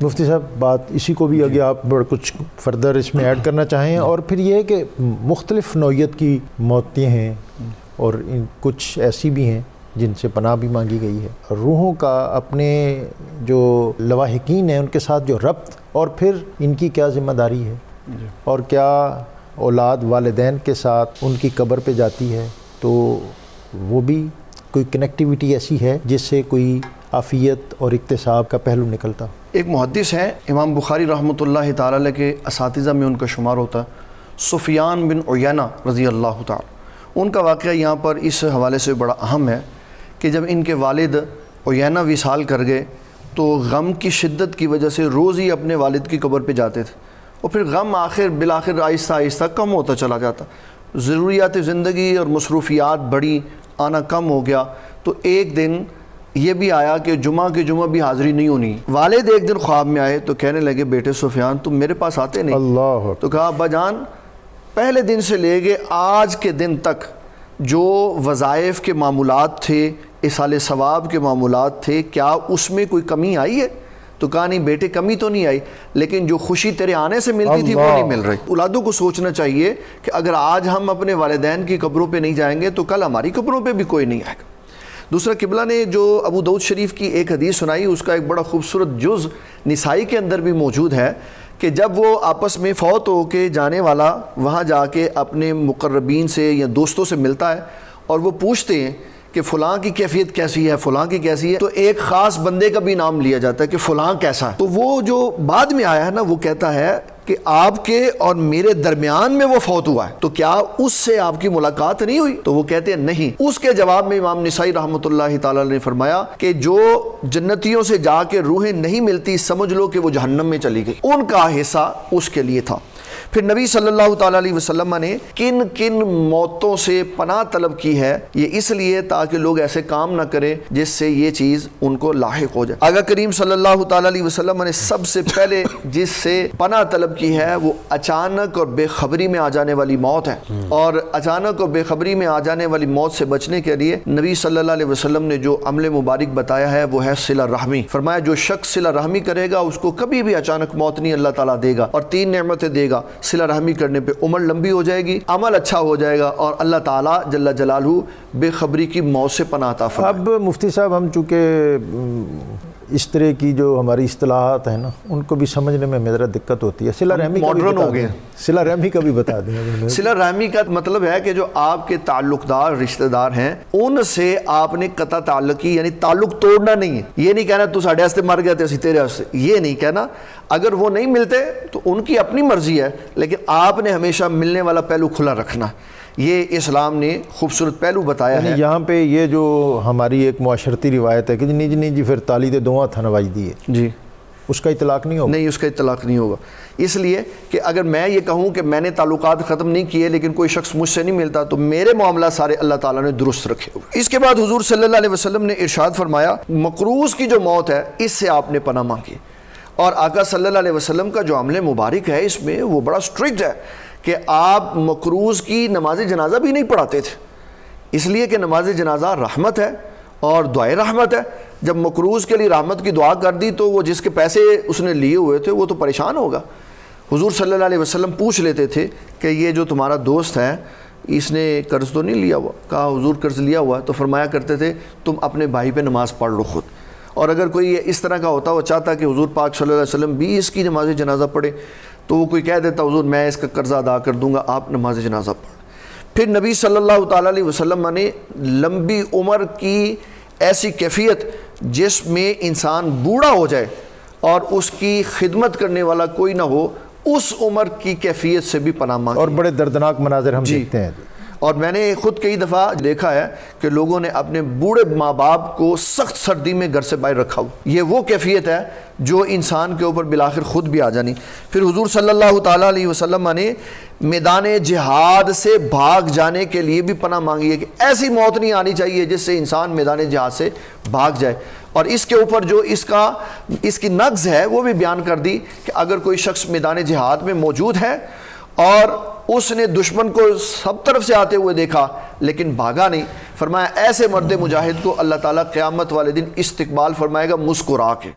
مفتی صاحب بات اسی کو بھی اگر آپ کچھ فردر اس میں ایڈ کرنا چاہیں، اور پھر یہ ہے کہ مختلف نوعیت کی موتیں ہیں اور کچھ ایسی بھی ہیں جن سے پناہ بھی مانگی گئی ہے۔ روحوں کا اپنے جو لواحقین ہیں ان کے ساتھ جو ربط، اور پھر ان کی کیا ذمہ داری ہے، اور کیا اولاد والدین کے ساتھ ان کی قبر پہ جاتی ہے تو وہ بھی کوئی کنیکٹیوٹی ایسی ہے جس سے کوئی عافیت اور اکتساب کا پہلو نکلتا۔ ایک محدث ہیں امام بخاری رحمۃ اللہ تعالی علیہ کے اساتذہ میں ان کا شمار ہوتا ہے، سفیان بن عیینہ رضی اللہ تعالی۔ ان کا واقعہ یہاں پر اس حوالے سے بڑا اہم ہے کہ جب ان کے والد عیینہ وصال کر گئے تو غم کی شدت کی وجہ سے روز ہی اپنے والد کی قبر پہ جاتے تھے، اور پھر غم بالآخر آہستہ آہستہ کم ہوتا چلا جاتا، ضروریات زندگی اور مصروفیات بڑھی، آنا کم ہو گیا۔ تو ایک دن یہ بھی آیا کہ جمعہ کے جمعہ بھی حاضری نہیں ہونی۔ والد ایک دن خواب میں آئے تو کہنے لگے، بیٹے سفیان تم میرے پاس آتے نہیں۔ اللہ تو کہا، ابا جان پہلے دن سے لے کے آج کے دن تک جو وظائف کے معمولات تھے، ایصال ثواب کے معمولات تھے، کیا اس میں کوئی کمی آئی ہے؟ تو کہا نہیں بیٹے کمی تو نہیں آئی، لیکن جو خوشی تیرے آنے سے ملتی تھی وہ نہیں مل رہی۔ اولادوں کو سوچنا چاہیے کہ اگر آج ہم اپنے والدین کی قبروں پہ نہیں جائیں گے تو کل ہماری قبروں پہ بھی کوئی نہیں آئے گا۔ دوسرا، قبلہ نے جو ابو داؤد شریف کی ایک حدیث سنائی، اس کا ایک بڑا خوبصورت جز نسائی کے اندر بھی موجود ہے کہ جب وہ آپس میں فوت ہو کے جانے والا وہاں جا کے اپنے مقربین سے یا دوستوں سے ملتا ہے اور وہ پوچھتے ہیں کہ فلاں کی کیفیت کیسی ہے، فلاں کی کیسی ہے، تو ایک خاص بندے کا بھی نام لیا جاتا ہے کہ فلاں کیسا ہے۔ تو وہ جو بعد میں آیا ہے نا، وہ کہتا ہے کہ آپ کے اور میرے درمیان میں وہ فوت ہوا ہے، تو کیا اس سے آپ کی ملاقات نہیں ہوئی؟ تو وہ کہتے ہیں نہیں۔ اس کے جواب میں امام نسائی رحمۃ اللہ تعالی نے فرمایا کہ جو جنتیوں سے جا کے روحیں نہیں ملتی، سمجھ لو کہ وہ جہنم میں چلی گئی، ان کا حصہ اس کے لیے تھا۔ پھر نبی صلی اللہ تعالیٰ علیہ وسلم نے کن کن موتوں سے پناہ طلب کی ہے، یہ اس لیے تاکہ لوگ ایسے کام نہ کریں جس سے یہ چیز ان کو لاحق ہو جائے۔ آقا کریم صلی اللہ تعالیٰ علیہ وسلم نے سب سے پہلے جس سے پناہ طلب کی ہے وہ اچانک اور بے خبری میں آ جانے والی موت ہے، اور اچانک اور بے خبری میں آ جانے والی موت سے بچنے کے لیے نبی صلی اللہ علیہ وسلم نے جو عمل مبارک بتایا ہے وہ ہے صلہ رحمی۔ فرمایا جو شخص صلہ رحمی کرے گا اس کو کبھی بھی اچانک موت نہیں اللہ تعالیٰ دے گا، اور 3 نعمتیں دے گا۔ صلہ رحمی کرنے پہ عمر لمبی ہو جائے گی، عمل اچھا ہو جائے گا، اور اللہ تعالیٰ جل جلالہ بے خبری کی موت سے پناہ عطا فرمائے۔ اب مفتی صاحب ہم چونکہ اس طرح کی جو ہماری اصطلاحات ہیں نا ان کو بھی سمجھنے میں میرا دقت ہوتی ہے۔ صلہ رحمی ماڈرن ہو گئے، صلہ رحمی کا بھی بتا دیں۔ صلہ رحمی کا مطلب ہے کہ جو آپ کے تعلق دار رشتہ دار ہیں ان سے آپ نے قطع تعلقی یعنی تعلق توڑنا نہیں ہے۔ یہ نہیں کہنا تو ساڑھے ہستے مر گئے تھے اسی تیرے ہستے، یہ نہیں کہنا۔ اگر وہ نہیں ملتے تو ان کی اپنی مرضی ہے، لیکن آپ نے ہمیشہ ملنے والا پہلو کھلا رکھنا۔ یہ اسلام نے خوبصورت پہلو بتایا ہے۔ یہاں پہ یہ جو ہماری ایک معاشرتی روایت ہے کہ جی پھر تالی دے دوواں تھا نوائی دیے، جی اس کا اطلاق نہیں ہوگا؟ نہیں، اس کا اطلاق نہیں ہوگا، اس لیے کہ اگر میں یہ کہوں کہ میں نے تعلقات ختم نہیں کیے لیکن کوئی شخص مجھ سے نہیں ملتا تو میرے معاملات سارے اللہ تعالیٰ نے درست رکھے ہوئے۔ اس کے بعد حضور صلی اللہ علیہ وسلم نے ارشاد فرمایا مقروض کی جو موت ہے اس سے آپ نے پناہ مانگی، اور آقا صلی اللہ علیہ وسلم کا جو عمل مبارک ہے اس میں وہ بڑا سٹرکٹ ہے کہ آپ مقروض کی نماز جنازہ بھی نہیں پڑھاتے تھے، اس لیے کہ نماز جنازہ رحمت ہے اور دعائے رحمت ہے۔ جب مقروض کے لیے رحمت کی دعا کر دی تو وہ جس کے پیسے اس نے لیے ہوئے تھے وہ تو پریشان ہوگا۔ حضور صلی اللہ علیہ وسلم پوچھ لیتے تھے کہ یہ جو تمہارا دوست ہے اس نے قرض تو نہیں لیا ہوا؟ کہا حضور قرض لیا ہوا، تو فرمایا کرتے تھے تم اپنے بھائی پہ نماز پڑھ لو خود، اور اگر کوئی اس طرح کا ہوتا وہ چاہتا کہ حضور پاک صلی اللہ علیہ وسلم بھی اس کی نماز جنازہ پڑھے تو وہ کوئی کہہ دیتا حضور میں اس کا قرضہ ادا کر دوں گا، آپ نماز جنازہ پڑھ۔ پھر نبی صلی اللہ تعالیٰ علیہ وسلم نے لمبی عمر کی ایسی کیفیت جس میں انسان بوڑھا ہو جائے اور اس کی خدمت کرنے والا کوئی نہ ہو، اس عمر کی کیفیت سے بھی پناہ مانگی، اور بڑے دردناک مناظر ہم دیکھتے ہیں۔ اور میں نے خود کئی دفعہ دیکھا ہے کہ لوگوں نے اپنے بوڑھے ماں باپ کو سخت سردی میں گھر سے باہر رکھا ہو، یہ وہ کیفیت ہے جو انسان کے اوپر بالآخر خود بھی آ جانی۔ پھر حضور صلی اللہ تعالیٰ علیہ وسلم نے میدان جہاد سے بھاگ جانے کے لیے بھی پناہ مانگی ہے کہ ایسی موت نہیں آنی چاہیے جس سے انسان میدان جہاد سے بھاگ جائے، اور اس کے اوپر جو اس کی نقض ہے وہ بھی بیان کر دی کہ اگر کوئی شخص میدان جہاد میں موجود ہے اور اس نے دشمن کو سب طرف سے آتے ہوئے دیکھا لیکن بھاگا نہیں، فرمایا ایسے مرد مجاہد کو اللہ تعالیٰ قیامت والے دن استقبال فرمائے گا مسکرا کے۔